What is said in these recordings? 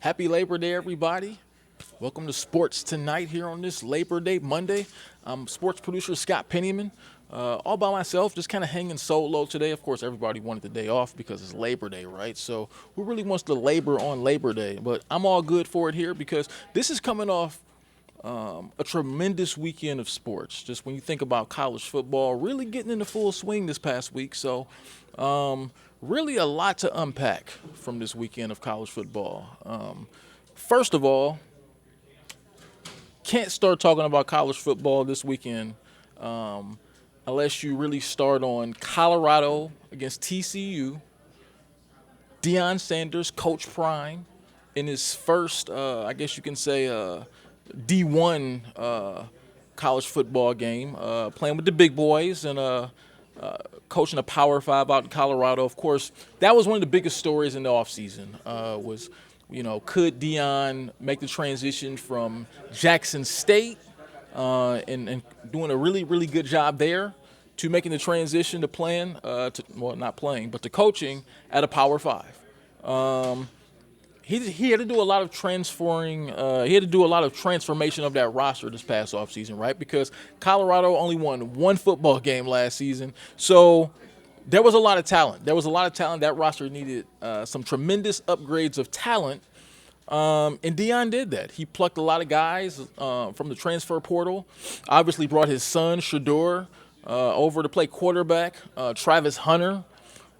Happy Labor Day, everybody. Welcome to Sports Tonight here on this Labor Day Monday. I'm sports producer Scott Pennyman, all by myself, just kind of hanging solo today. Of course, everybody wanted the day off because it's Labor Day, right? So who really wants to labor on Labor Day? But I'm all good for it here because this is coming off a tremendous weekend of sports. Just when you think about college football, really getting into full swing this past week. So, really a lot to unpack from this weekend of college football. First of all, can't start talking about college football this weekend unless you really start on Colorado against TCU. Deion Sanders, Coach Prime, in his first, I guess you can say, D1 college football game, playing with the big boys and coaching a Power 5 out in Colorado. Of course, that was one of the biggest stories in the offseason could Deion make the transition from Jackson State and doing a really, really good job there to making the transition to playing, not playing, but to coaching at a Power 5. He had to do a lot of transferring. He had to do a lot of transformation of that roster this past offseason, right? Because Colorado only won one football game last season. So there was a lot of talent. That roster needed some tremendous upgrades of talent. And Deion did that. He plucked a lot of guys from the transfer portal. Obviously brought his son, Shedeur, over to play quarterback. Travis Hunter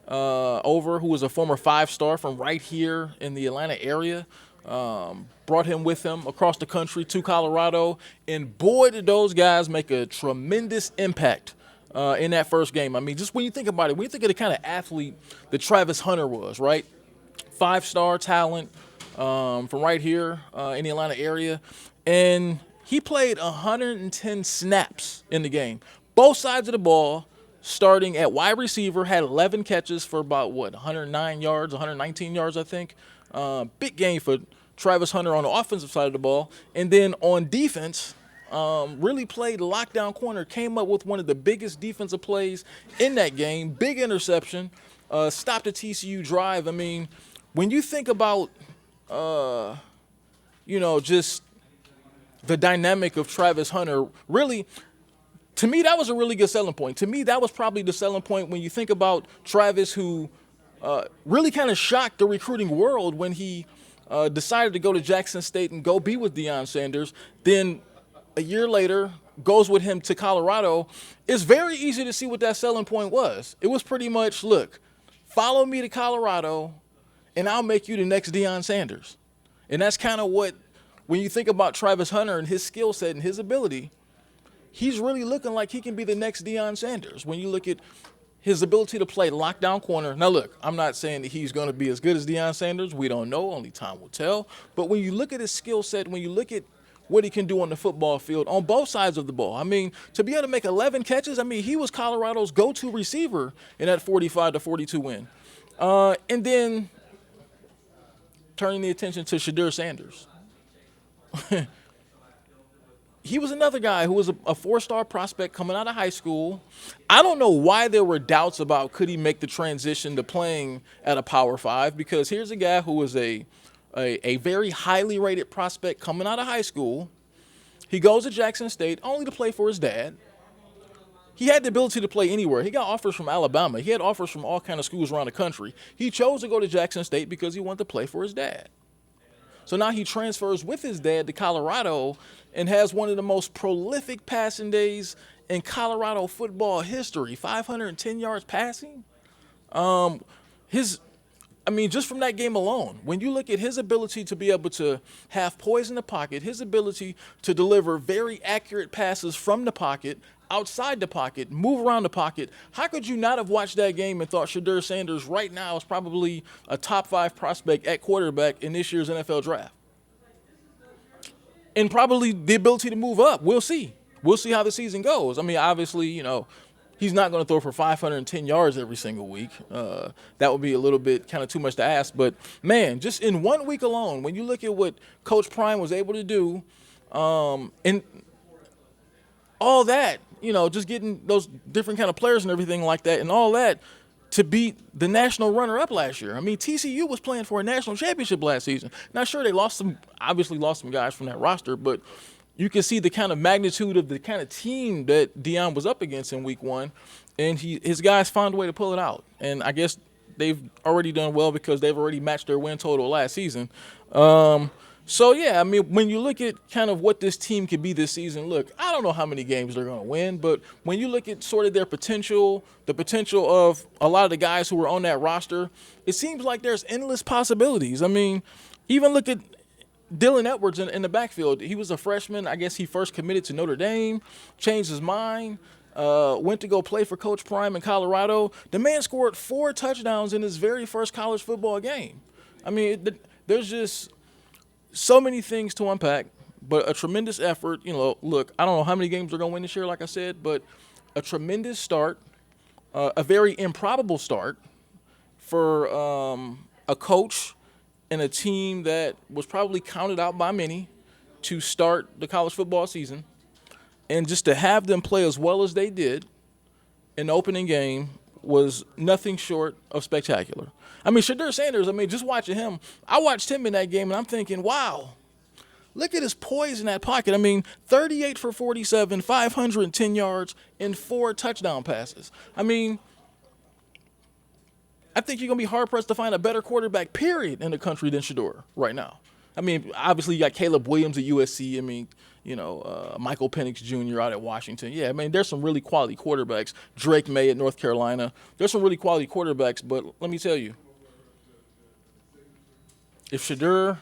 over, who was a former 5-star from right here in the Atlanta area. Brought him with him across the country to Colorado. And boy, did those guys make a tremendous impact in that first game. I mean, just when you think about it, when you think of the kind of athlete that Travis Hunter was, right? 5-star talent from right here in the Atlanta area. And he played 110 snaps in the game. Both sides of the ball, starting at wide receiver, had 11 catches for about, 109 yards, 119 yards, I think. Big game for Travis Hunter on the offensive side of the ball. And then on defense, really played lockdown corner, came up with one of the biggest defensive plays in that game. Big interception, stopped the TCU drive. I mean, when you think about, just the dynamic of Travis Hunter, really, to me, that was a really good selling point. To me, that was probably the selling point when you think about Travis, who really kind of shocked the recruiting world when he decided to go to Jackson State and go be with Deion Sanders. Then a year later, goes with him to Colorado. It's very easy to see what that selling point was. It was pretty much, look, follow me to Colorado, and I'll make you the next Deion Sanders. And that's kind of what, when you think about Travis Hunter and his skill set and his ability, he's really looking like he can be the next Deion Sanders. When you look at his ability to play lockdown corner. Now, look, I'm not saying that he's going to be as good as Deion Sanders. We don't know. Only time will tell. But when you look at his skill set, when you look at what he can do on the football field on both sides of the ball, I mean, to be able to make 11 catches, I mean, he was Colorado's go-to receiver in that 45-42 win. And then turning the attention to Shedeur Sanders. He was another guy who was a 4-star prospect coming out of high school. I don't know why there were doubts about could he make the transition to playing at a Power 5, because here's a guy who was a very highly rated prospect coming out of high school. He goes to Jackson State only to play for his dad. He had the ability to play anywhere. He got offers from Alabama. He had offers from all kinds of schools around the country. He chose to go to Jackson State because he wanted to play for his dad. So now he transfers with his dad to Colorado and has one of the most prolific passing days in Colorado football history, 510 yards passing. Just from that game alone, when you look at his ability to be able to have poise in the pocket, his ability to deliver very accurate passes from the pocket, outside the pocket, move around the pocket, how could you not have watched that game and thought Shedeur Sanders right now is probably a top 5 prospect at quarterback in this year's NFL draft? And probably the ability to move up. We'll see. We'll see how the season goes. I mean, obviously, he's not going to throw for 510 yards every single week. That would be a little bit kind of too much to ask. But, man, just in 1 week alone, when you look at what Coach Prime was able to do, and all that, just getting those different kind of players and everything like that, and all that, to beat the national runner-up last year. I mean, TCU was playing for a national championship last season. Not sure they obviously lost some guys from that roster, but you can see the kind of magnitude of the kind of team that Deion was up against in week one, and his guys found a way to pull it out. And I guess they've already done well because they've already matched their win total last season. So, yeah, I mean, when you look at kind of what this team could be this season, look, I don't know how many games they're going to win, but when you look at sort of their potential, the potential of a lot of the guys who were on that roster, it seems like there's endless possibilities. I mean, even look at Dylan Edwards in the backfield. He was a freshman. I guess he first committed to Notre Dame, changed his mind, went to go play for Coach Prime in Colorado. The man scored 4 touchdowns in his very first college football game. I mean, there's just so many things to unpack, but a tremendous effort. You know, look, I don't know how many games they're going to win this year, like I said, but a tremendous start, a very improbable start for a coach and a team that was probably counted out by many to start the college football season. And just to have them play as well as they did in the opening game was nothing short of spectacular. I mean, Shedeur Sanders, I mean, just watching him, I watched him in that game, and I'm thinking, wow, look at his poise in that pocket. I mean, 38 for 47, 510 yards, and 4 touchdown passes. I mean, I think you're going to be hard-pressed to find a better quarterback, period, in the country than Shedeur right now. I mean, obviously you got Caleb Williams at USC. I mean, you know, Michael Penix Jr. out at Washington. Yeah, I mean, there's some really quality quarterbacks. Drake May at North Carolina. There's some really quality quarterbacks, but let me tell you, if Shedeur,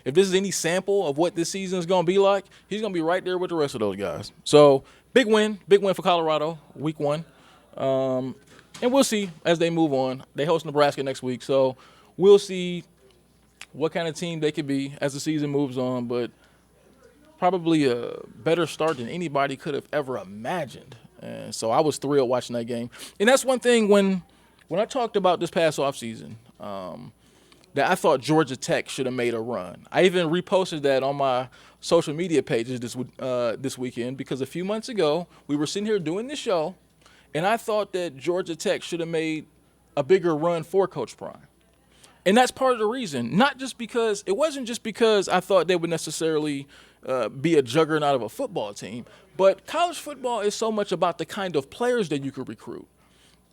if this is any sample of what this season is going to be like, he's going to be right there with the rest of those guys. So, big win for Colorado, week 1. And we'll see as they move on. They host Nebraska next week, so we'll see what kind of team they could be as the season moves on, but probably a better start than anybody could have ever imagined. And so I was thrilled watching that game. And that's one thing when I talked about this past offseason, that I thought Georgia Tech should have made a run. I even reposted that on my social media pages this weekend because a few months ago we were sitting here doing this show, and I thought that Georgia Tech should have made a bigger run for Coach Prime. And that's part of the reason. It wasn't just because I thought they would necessarily be a juggernaut of a football team, but college football is so much about the kind of players that you could recruit.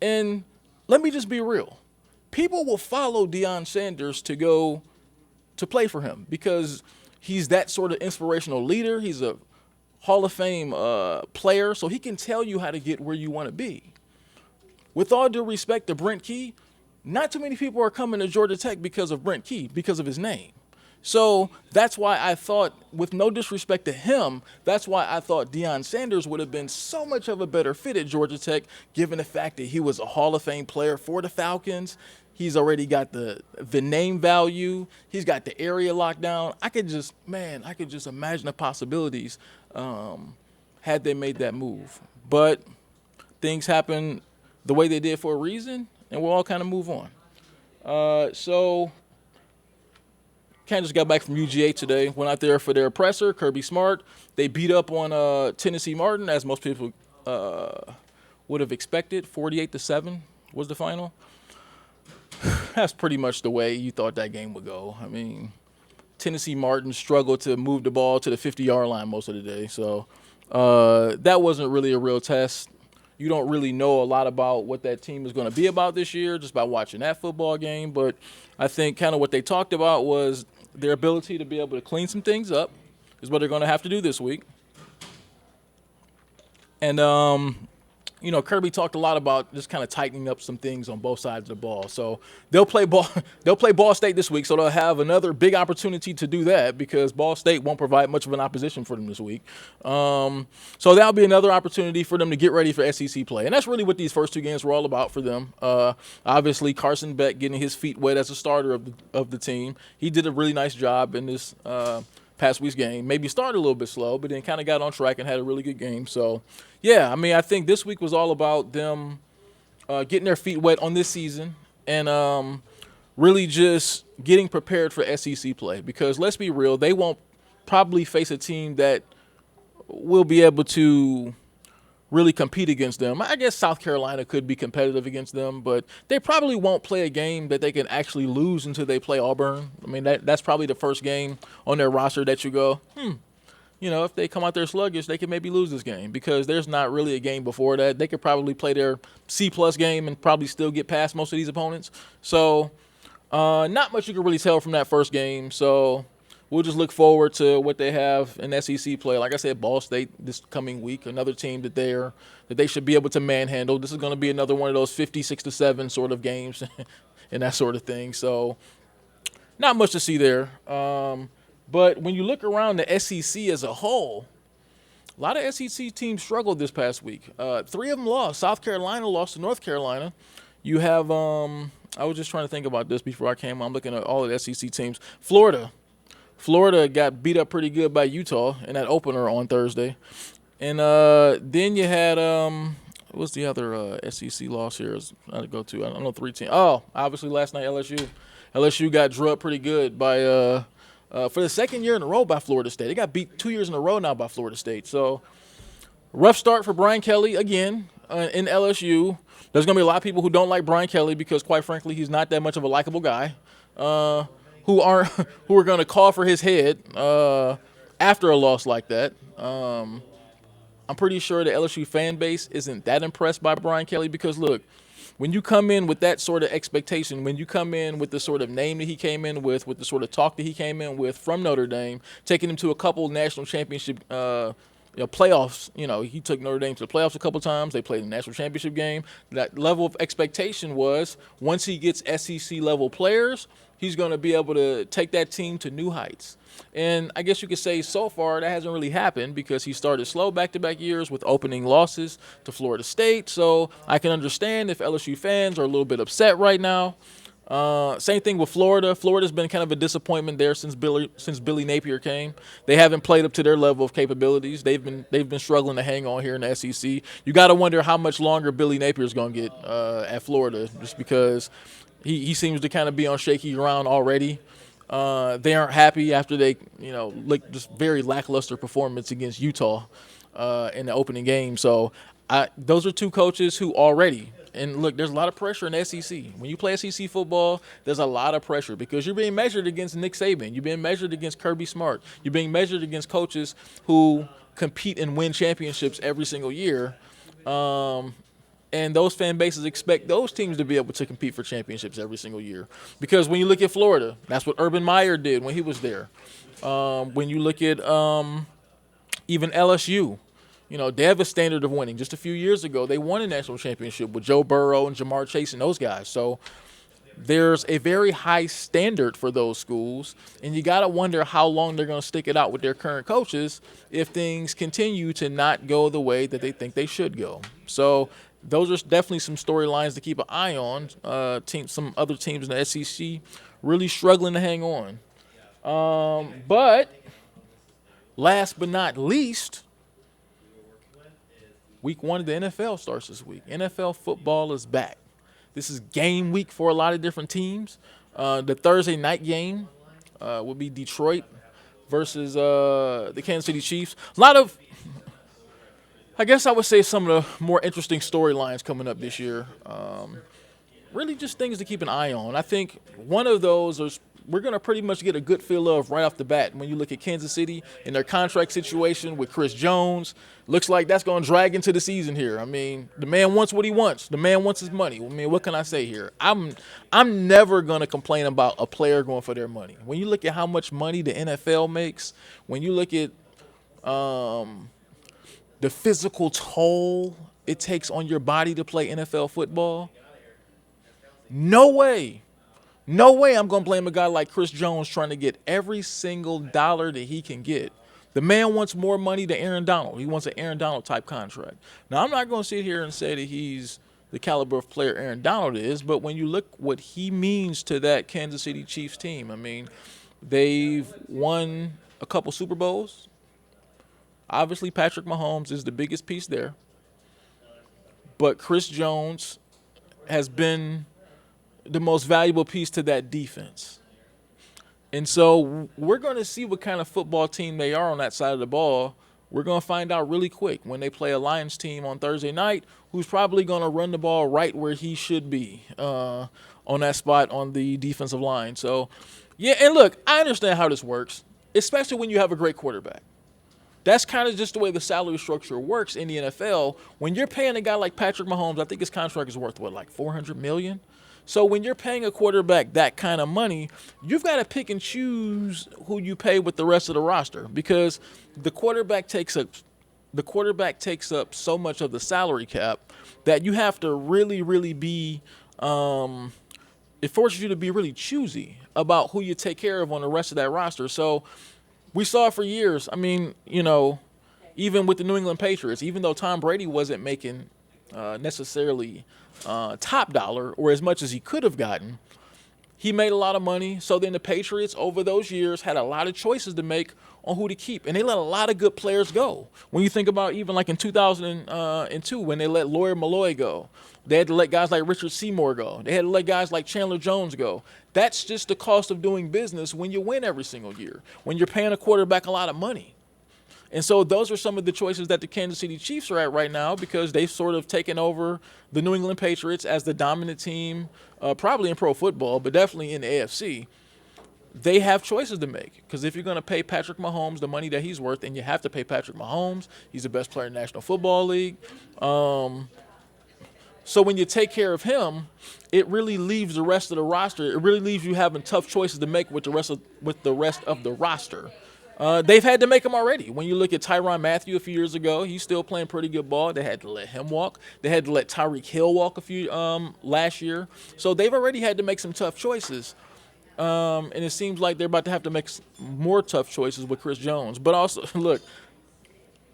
And let me just be real. People will follow Deion Sanders to go to play for him because he's that sort of inspirational leader. He's a Hall of Fame player, so he can tell you how to get where you want to be. With all due respect to Brent Key, not too many people are coming to Georgia Tech because of Brent Key, because of his name. So that's why I thought, with no disrespect to him, that's why I thought Deion Sanders would have been so much of a better fit at Georgia Tech, given the fact that he was a Hall of Fame player for the Falcons. He's already got the name value. He's got the area locked down. I could just imagine the possibilities had they made that move. But things happen the way they did for a reason, and we'll all kind of move on. So Kansas got back from UGA today, went out there for their oppressor, Kirby Smart. They beat up on Tennessee Martin, as most people would have expected. 48-7 was the final. That's pretty much the way you thought that game would go. I mean, Tennessee Martin struggled to move the ball to the 50-yard line most of the day. So that wasn't really a real test. You don't really know a lot about what that team is going to be about this year just by watching that football game. But I think kind of what they talked about was their ability to be able to clean some things up is what they're going to have to do this week. And, Kirby talked a lot about just kind of tightening up some things on both sides of the ball. So they'll play Ball State this week, so they'll have another big opportunity to do that because Ball State won't provide much of an opposition for them this week. So that'll be another opportunity for them to get ready for SEC play. And that's really what these first two games were all about for them. Obviously, Carson Beck getting his feet wet as a starter of the team. He did a really nice job in this past week's game. Maybe started a little bit slow, but then kind of got on track and had a really good game. So, yeah, I mean, I think this week was all about them getting their feet wet on this season and really just getting prepared for SEC play. Because let's be real, they won't probably face a team that will be able to really compete against them. I guess South Carolina could be competitive against them, but they probably won't play a game that they can actually lose until they play Auburn. I mean, that's probably the first game on their roster that you go, if they come out there sluggish, they could maybe lose this game because there's not really a game before that. They could probably play their C-plus game and probably still get past most of these opponents. So not much you can really tell from that first game. So we'll just look forward to what they have in SEC play. Like I said, Ball State this coming week, another team that they should be able to manhandle. This is going to be another one of those 56-7 sort of games and that sort of thing. So not much to see there. But when you look around the SEC as a whole, a lot of SEC teams struggled this past week. 3 of them lost. South Carolina lost to North Carolina. You have I was just trying to think about this before I came. I'm looking at all of the SEC teams. Florida got beat up pretty good by Utah in that opener on Thursday. And then you had what's the other SEC loss here? I go to. I don't know 3 teams. Oh, obviously last night LSU. LSU got drubbed pretty good by for the second year in a row by Florida State. They got beat 2 years in a row now by Florida State. So rough start for Brian Kelly again in LSU. There's going to be a lot of people who don't like Brian Kelly because, quite frankly, he's not that much of a likable guy. Who are going to call for his head after a loss like that. I'm pretty sure the LSU fan base isn't that impressed by Brian Kelly because, look, when you come in with that sort of expectation, when you come in with the sort of name that he came in with the sort of talk that he came in with from Notre Dame, taking him to a couple national championship playoffs. He took Notre Dame to the playoffs a couple times. They played the national championship game. That level of expectation was once he gets SEC level players, he's going to be able to take that team to new heights. And I guess you could say so far that hasn't really happened because he started slow back-to-back years with opening losses to Florida State. So I can understand if LSU fans are a little bit upset right now. Same thing with Florida. Florida's been kind of a disappointment there since Billy Napier came. They haven't played up to their level of capabilities. They've been struggling to hang on here in the SEC. You got to wonder how much longer Billy Napier's going to get at Florida, just because he seems to kind of be on shaky ground already. They aren't happy after they, look just very lackluster performance against Utah in the opening game. So those are 2 coaches who already. And look, there's a lot of pressure in the SEC. When you play SEC football, there's a lot of pressure because you're being measured against Nick Saban. You're being measured against Kirby Smart. You're being measured against coaches who compete and win championships every single year. And those fan bases expect those teams to be able to compete for championships every single year. Because when you look at Florida, that's what Urban Meyer did when he was there. When you look at even LSU, they have a standard of winning. Just a few years ago, they won a national championship with Joe Burrow and Jamar Chase and those guys. So there's a very high standard for those schools, and you got to wonder how long they're going to stick it out with their current coaches if things continue to not go the way that they think they should go. So those are definitely some storylines to keep an eye on. Some other teams in the SEC really struggling to hang on. But last but not least, Week 1 of the NFL starts this week. NFL football is back. This is game week for a lot of different teams. The Thursday night game will be Detroit versus the Kansas City Chiefs. A lot of, I guess I would say, some of the more interesting storylines coming up this year. Really just things to keep an eye on. I think one of those is we're going to pretty much get a good feel of right off the bat when you look at Kansas City and their contract situation with Chris Jones. Looks like that's going to drag into the season here. I mean, the man wants what he wants. The man wants his money. I mean, what can I say here? I'm never going to complain about a player going for their money. When you look at how much money the NFL makes, when you look at the physical toll it takes on your body to play NFL football, no way I'm going to blame a guy like Chris Jones trying to get every single dollar that he can get. The man wants more money than Aaron Donald. He wants an Aaron Donald type contract. Now, I'm not going to sit here and say that he's the caliber of player Aaron Donald is, but when you look what he means to that Kansas City Chiefs team, I mean, they've won a couple Super Bowls. Obviously, Patrick Mahomes is the biggest piece there. But Chris Jones has been the most valuable piece to that defense. And so we're going to see what kind of football team they are on that side of the ball We're going to find out really quick when they play a Lions team on Thursday night who's probably going to run the ball right where he should be on that spot on the defensive line. So, yeah, and look, I understand how this works, especially when you have a great quarterback. That's kind of just the way the salary structure works in the NFL. When you're paying a guy like Patrick Mahomes, I think his contract is worth, like $400 million? So when you're paying a quarterback that kind of money, you've got to pick and choose who you pay with the rest of the roster because the quarterback takes up so much of the salary cap that you have to really, really be it forces you to be really choosy about who you take care of on the rest of that roster. So we saw it for years. I mean, even with the New England Patriots, even though Tom Brady wasn't making necessarily top dollar or as much as he could have gotten, he made a lot of money. So then the Patriots over those years had a lot of choices to make on who to keep. And they let a lot of good players go. When you think about even like in 2002 when they let Lawyer Malloy go, they had to let guys like Richard Seymour go. They had to let guys like Chandler Jones go. That's just the cost of doing business when you win every single year, when you're paying a quarterback a lot of money. And so those are some of the choices that the Kansas City Chiefs are at right now because they've sort of taken over the New England Patriots as the dominant team, probably in pro football, but definitely in the AFC. They have choices to make because if you're going to pay Patrick Mahomes the money that he's worth, and you have to pay Patrick Mahomes, he's the best player in the National Football League. So when you take care of him, it really leaves the rest of the roster. It really leaves you having tough choices to make with the rest of the roster. They've had to make them already. When you look at Tyrann Mathieu a few years ago, he's still playing pretty good ball. They had to let him walk. They had to let Tyreek Hill walk a few last year. So they've already had to make some tough choices. And it seems like they're about to have to make more tough choices with Chris Jones. But also, look,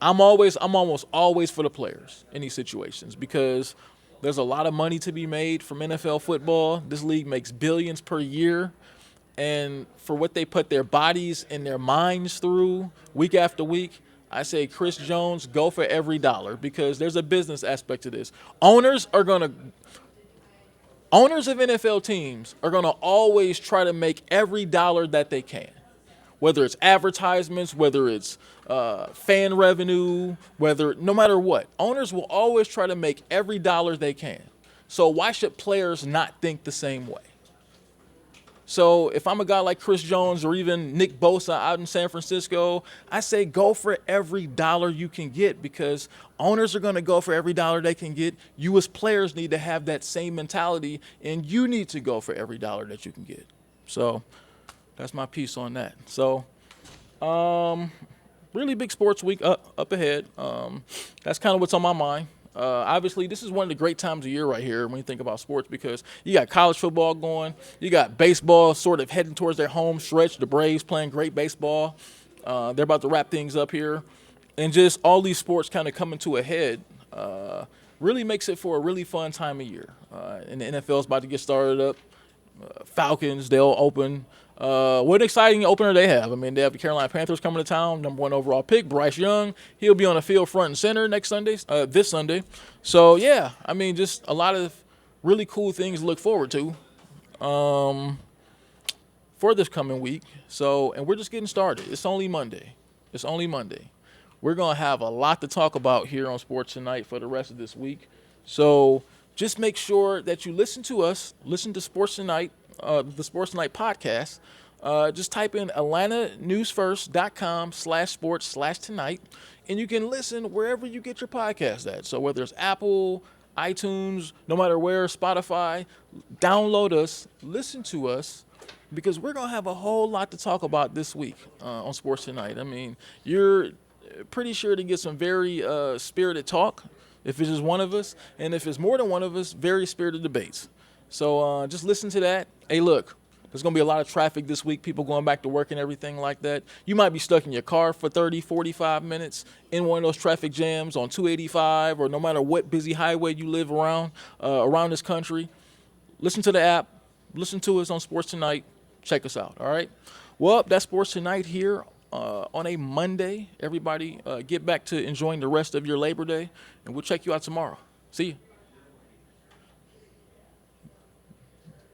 I'm almost always for the players in these situations because there's a lot of money to be made from NFL football. This league makes billions per year. And for what they put their bodies and their minds through week after week, I say Chris Jones, go for every dollar because there's a business aspect to this. Owners of NFL teams are going to always try to make every dollar that they can, whether it's advertisements, whether it's fan revenue, no matter what. Owners will always try to make every dollar they can. So why should players not think the same way? So if I'm a guy like Chris Jones or even Nick Bosa out in San Francisco, I say go for every dollar you can get because owners are going to go for every dollar they can get. You as players need to have that same mentality, and you need to go for every dollar that you can get. So that's my piece on that. So really big sports week up ahead. That's kind of what's on my mind. Obviously, this is one of the great times of year right here when you think about sports because you got college football going. You got baseball sort of heading towards their home stretch. The Braves playing great baseball. They're about to wrap things up here. And just all these sports kind of coming to a head really makes it for a really fun time of year. And the NFL is about to get started up. Falcons, they'll open. What an exciting opener they have. I mean, they have the Carolina Panthers coming to town, number 1 overall pick, Bryce Young. He'll be on the field front and center this Sunday. So, yeah, I mean, just a lot of really cool things to look forward to for this coming week. So, and we're just getting started. It's only Monday. We're going to have a lot to talk about here on Sports Tonight for the rest of this week. So just make sure that you listen to Sports Tonight, the Sports Tonight podcast. Just type in atlantanewsfirst.com/sports/tonight, and you can listen wherever you get your podcast at. So whether it's Apple, iTunes, no matter where, Spotify, download us, listen to us, because we're going to have a whole lot to talk about this week on Sports Tonight. I mean, you're pretty sure to get some very spirited talk if it's just one of us, and if it's more than one of us, very spirited debates. So just listen to that. Hey, look, there's going to be a lot of traffic this week, people going back to work and everything like that. You might be stuck in your car for 30, 45 minutes in one of those traffic jams on 285 or no matter what busy highway you live around this country. Listen to the app. Listen to us on Sports Tonight. Check us out, all right? Well, that's Sports Tonight here on a Monday. Everybody get back to enjoying the rest of your Labor Day, and we'll check you out tomorrow. See you.